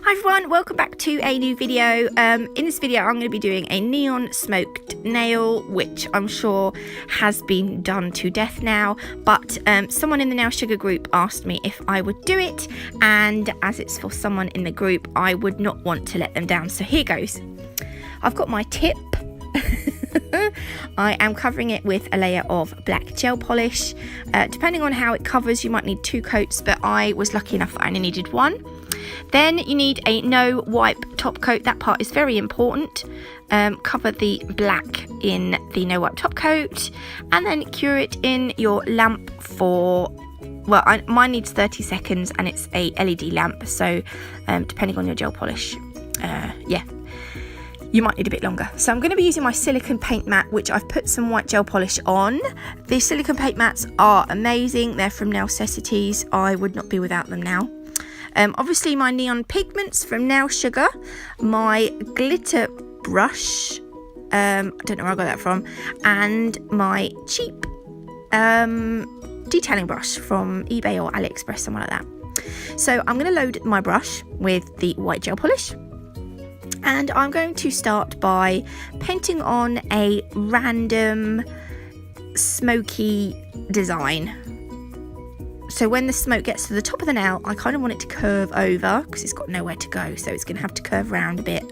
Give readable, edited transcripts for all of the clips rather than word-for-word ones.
Hi everyone, welcome back to a new video. In this video I'm going to be doing a neon smoked nail, which I'm sure has been done to death now, but someone in the Nail Sugar group asked me if I would do it, and as it's for someone in the group I would not want to let them down, so here goes. I've got my tip. I am covering it with a layer of black gel polish. Depending on how it covers, you might need 2 coats, but I was lucky enough that I only needed 1. Then you need a no wipe top coat. That part is very important. Cover the black in the no wipe top coat and then cure it in your lamp for, well, mine needs 30 seconds and it's a LED lamp, so depending on your gel polish, yeah, you might need a bit longer. So I'm going to be using my silicone paint mat, which I've put some white gel polish on. These silicone paint mats are amazing. They're from Nailcessities. I would not be without them now. Obviously my neon pigments from Nail Sugar, my glitter brush, I don't know where I got that from, and my cheap detailing brush from eBay or AliExpress, somewhere like that. So I'm going to load my brush with the white gel polish, and I'm going to start by painting on a random smoky design. So when the smoke gets to the top of the nail, I kind of want it to curve over because it's got nowhere to go, so it's going to have to curve around a bit.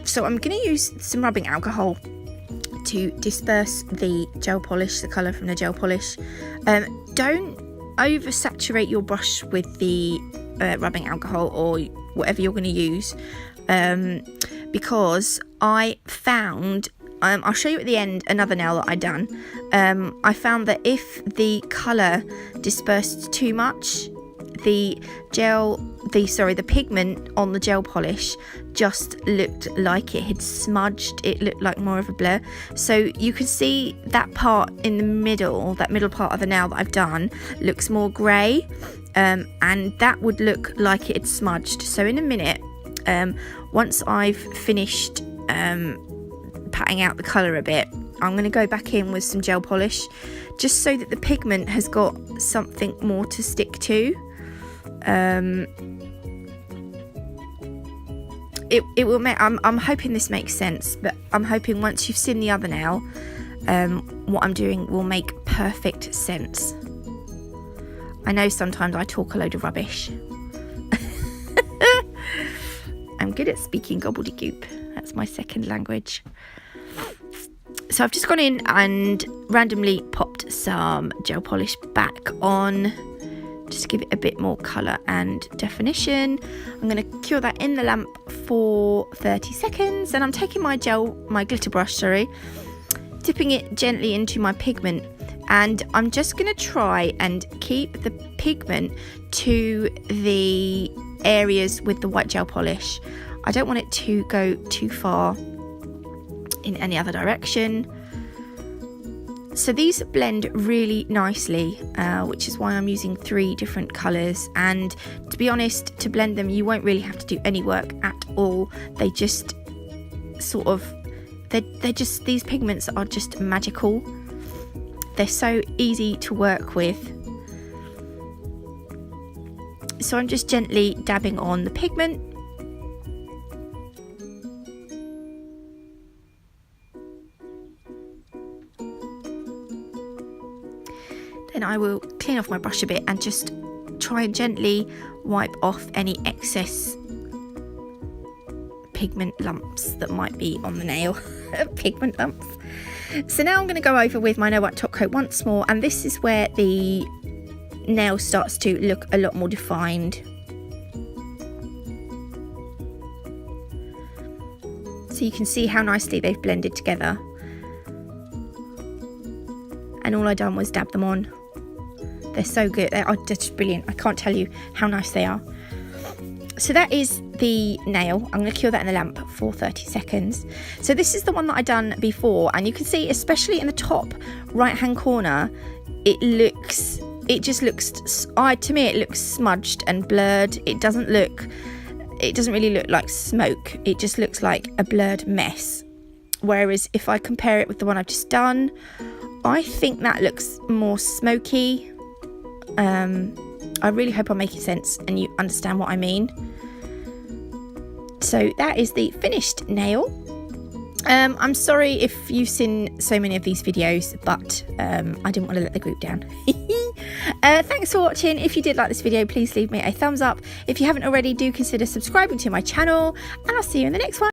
So I'm going to use some rubbing alcohol to disperse the gel polish, the colour from the gel polish. Don't oversaturate your brush with the rubbing alcohol or whatever you're going to use, because I found, I'll show you at the end another nail that I done. I found that if the colour dispersed too much, the pigment on the gel polish just looked like it had smudged. It looked like more of a blur. So you can see that part in the middle, that middle part of the nail that I've done looks more grey, and that would look like it had smudged. So in a minute, once I've finished patting out the colour a bit, I'm going to go back in with some gel polish just so that the pigment has got something more to stick to. It will make, I'm hoping this makes sense, but I'm hoping once you've seen the other nail, what I'm doing will make perfect sense. I know sometimes I talk a load of rubbish. I'm good at speaking gobbledygook. That's my second language. So I've just gone in and randomly popped some gel polish back on, just to give it a bit more colour and definition. I'm going to cure that in the lamp for 30 seconds, and I'm taking my glitter brush, dipping it gently into my pigment, and I'm just going to try and keep the pigment to the areas with the white gel polish. I don't want it to go too far in any other direction. So these blend really nicely, which is why I'm using 3 different colours, and to be honest, to blend them you won't really have to do any work at all. They just sort of, these pigments are just magical. They're so easy to work with. So I'm just gently dabbing on the pigment. Then I will clean off my brush a bit and just try and gently wipe off any excess pigment lumps that might be on the nail. Pigment lumps. So now I'm going to go over with my no wipe top coat once more, and this is where the nail starts to look a lot more defined. So you can see how nicely they've blended together, and all I done was dab them on. They're so good. They are just brilliant. I can't tell you how nice they are. So that is the nail. I'm going to cure that in the lamp for 30 seconds. So this is the one that I done before, and you can see, especially in the top right hand corner, to me it looks smudged and blurred. It doesn't really look like smoke. It just looks like a blurred mess. whereas if I compare it with the one I've just done, I think that looks more smoky. I really hope I'm making sense and you understand what I mean. So that is the finished nail. I'm sorry if you've seen so many of these videos, but I didn't want to let the group down. Thanks for watching. If you did like this video, please leave me a thumbs up. If you haven't already, do consider subscribing to my channel, and I'll see you in the next one.